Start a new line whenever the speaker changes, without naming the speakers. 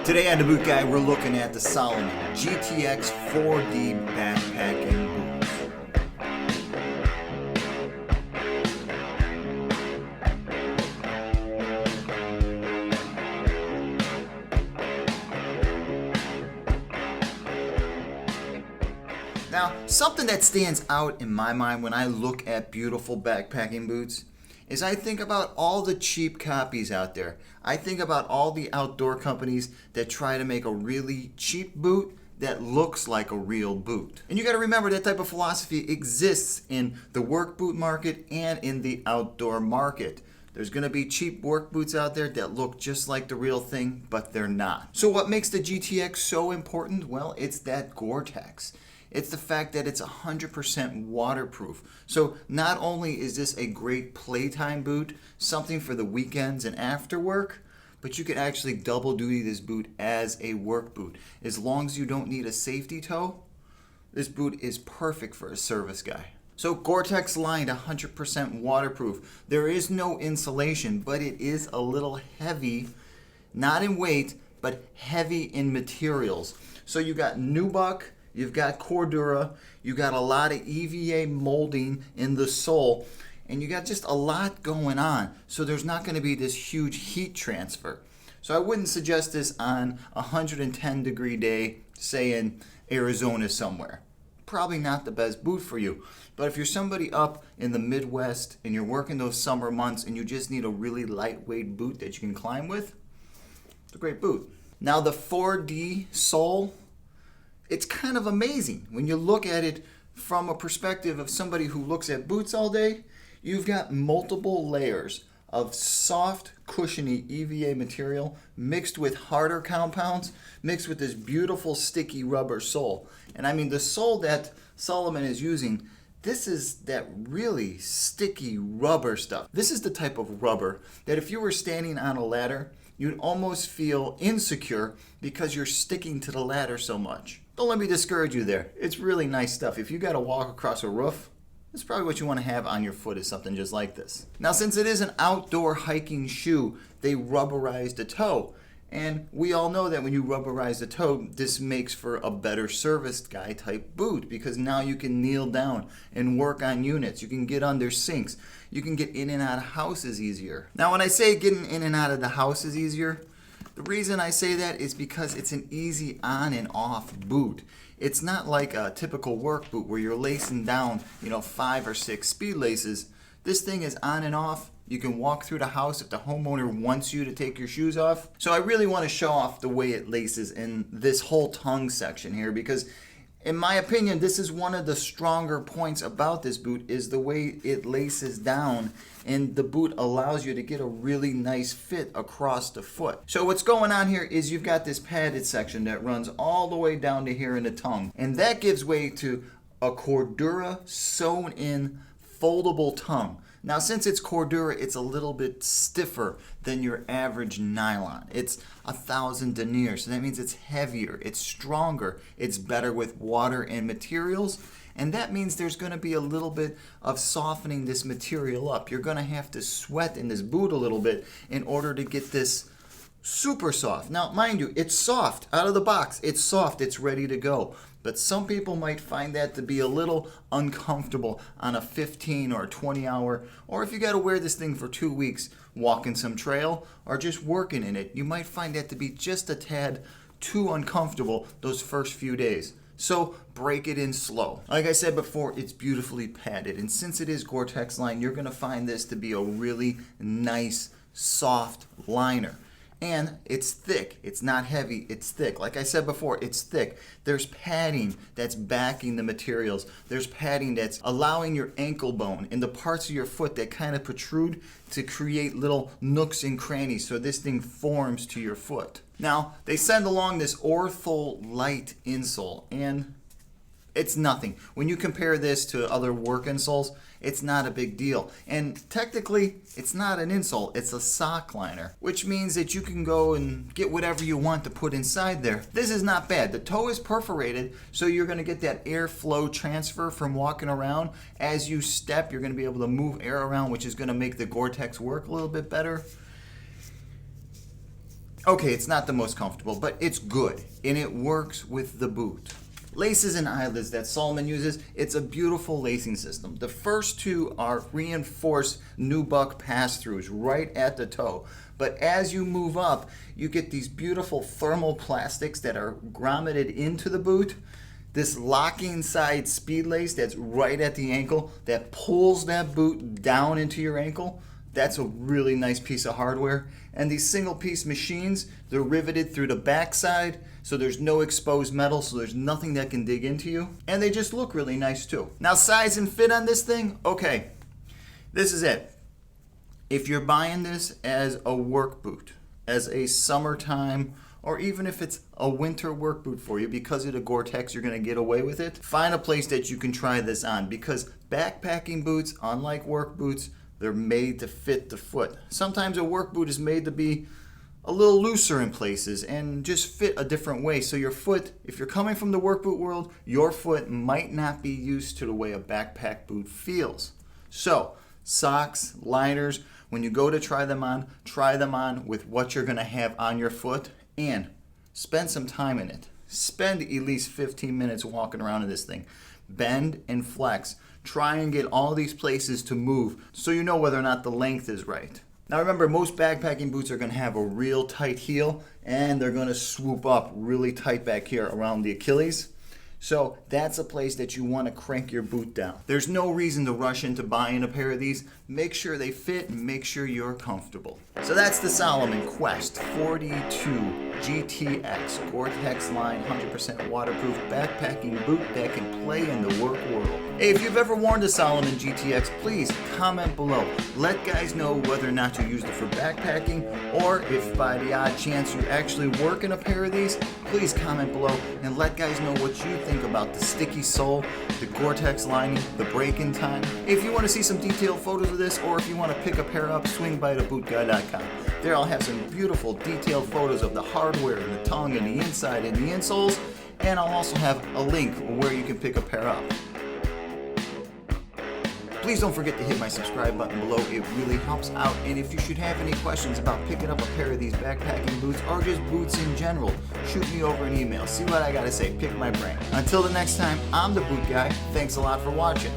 Today on TheBootGuy, we're looking at the Salomon GTX 4D backpacking boots. Now, something that stands out in my mind when I look at beautiful backpacking boots is I think about all the cheap copies out there. I think about all the outdoor companies that try to make a really cheap boot that looks like a real boot. And you gotta remember that type of philosophy exists in the work boot market and in the outdoor market. There's gonna be cheap work boots out there that look just like the real thing, but they're not. So what makes the GTX so important? Well, it's that GORE-TEX. It's the fact that it's 100% waterproof. So not only is this a great playtime boot, something for the weekends and after work, but you can actually double duty this boot as a work boot. As long as you don't need a safety toe, this boot is perfect for a service guy. So GORE-TEX lined 100% waterproof. There is no insulation, but it is a little heavy, not in weight, but heavy in materials. So you got Nubuck, you've got Cordura, you got a lot of EVA molding in the sole, and you got just a lot going on. So there's not going to be this huge heat transfer. So I wouldn't suggest this on a 110-degree day, say in Arizona somewhere. Probably not the best boot for you. But if you're somebody up in the Midwest and you're working those summer months and you just need a really lightweight boot that you can climb with, it's a great boot. Now the 4D sole, it's kind of amazing when you look at it from a perspective of somebody who looks at boots all day. You've got multiple layers of soft, cushiony EVA material mixed with harder compounds, mixed with this beautiful sticky rubber sole. And I mean, the sole that Salomon is using, this is that really sticky rubber stuff. This is the type of rubber that if you were standing on a ladder, you'd almost feel insecure because you're sticking to the ladder so much. Don't let me discourage you there. It's really nice stuff. If you got to walk across a roof, that's probably what you want to have on your foot, is something just like this. Now, since it is an outdoor hiking shoe, they rubberize the toe. And we all know that when you rubberize the toe, this makes for a better service guy type boot, because now you can kneel down and work on units. You can get under sinks. You can get in and out of houses easier. Now, when I say getting in and out of the house is easier, the reason I say that is because it's an easy on and off boot. It's not like a typical work boot where you're lacing down, 5 or 6 speed laces. This thing is on and off. You can walk through the house if the homeowner wants you to take your shoes off. So I really want to show off the way it laces in this whole tongue section here, because in my opinion, this is one of the stronger points about this boot, is the way it laces down, and the boot allows you to get a really nice fit across the foot. So what's going on here is you've got this padded section that runs all the way down to here in the tongue, and that gives way to a Cordura sewn in foldable tongue. Now, since it's Cordura, it's a little bit stiffer than your average nylon. It's 1,000 denier, so that means it's heavier, it's stronger, it's better with water and materials, and that means there's going to be a little bit of softening this material up. You're going to have to sweat in this boot a little bit in order to get this super soft. Now, mind you, it's soft out of the box. It's soft, it's ready to go. But some people might find that to be a little uncomfortable on a 15 or 20 hour, or if you got to wear this thing for 2 weeks, walking some trail or just working in it, you might find that to be just a tad too uncomfortable those first few days. So break it in slow. Like I said before, it's beautifully padded, and since it is GORE-TEX line, you're going to find this to be a really nice, soft liner. And it's thick. It's not heavy, it's thick. Like I said before, it's thick. There's padding that's backing the materials. There's padding that's allowing your ankle bone and the parts of your foot that kind of protrude to create little nooks and crannies so this thing forms to your foot. Now, they send along this Ortholite insole, and it's nothing. When you compare this to other work insoles, it's not a big deal. And technically, it's not an insole, it's a sock liner, which means that you can go and get whatever you want to put inside there. This is not bad. The toe is perforated, so you're going to get that airflow transfer from walking around. As you step, you're going to be able to move air around, which is going to make the GORE-TEX work a little bit better. Okay, it's not the most comfortable, but it's good, and it works with the boot. Laces and eyelets that Salomon uses, it's a beautiful lacing system. The first two are reinforced Nubuck pass-throughs right at the toe. But as you move up, you get these beautiful thermal plastics that are grommeted into the boot. This locking side speed lace that's right at the ankle that pulls that boot down into your ankle. That's a really nice piece of hardware. And these single piece machines, they're riveted through the backside, so there's no exposed metal, so there's nothing that can dig into you. And they just look really nice too. Now, size and fit on this thing, okay, this is it. If you're buying this as a work boot, as a summertime, or even if it's a winter work boot for you, because of the GORE-TEX, you're gonna get away with it, find a place that you can try this on, because backpacking boots, unlike work boots, they're made to fit the foot. Sometimes a work boot is made to be a little looser in places and just fit a different way. So your foot, if you're coming from the work boot world, your foot might not be used to the way a backpack boot feels. So socks, liners, when you go to try them on with what you're gonna have on your foot, and spend some time in it. Spend at least 15 minutes walking around in this thing. Bend and flex. Try and get all these places to move so you know whether or not the length is right. Now remember, most backpacking boots are going to have a real tight heel and they're going to swoop up really tight back here around the Achilles. So that's a place that you want to crank your boot down. There's no reason to rush into buying a pair of these. Make sure they fit and make sure you're comfortable. So that's the Salomon Quest 42 GTX GORE-TEX line 100% waterproof backpacking boot that can play in the work world. Hey, if you've ever worn the Salomon GTX, please comment below. Let guys know whether or not you used it for backpacking, or if by the odd chance you actually work in a pair of these, please comment below and let guys know what you think about the sticky sole, the GORE-TEX lining, the break-in time. If you want to see some detailed photos of this, or if you want to pick a pair up, swing by TheBootGuy.com. There I'll have some beautiful detailed photos of the hardware and the tongue and the inside and the insoles, and I'll also have a link where you can pick a pair up. Please don't forget to hit my subscribe button below. It really helps out. And if you should have any questions about picking up a pair of these backpacking boots or just boots in general, shoot me over an email. See what I gotta say. Pick my brain. Until the next time, I'm the Boot Guy. Thanks a lot for watching.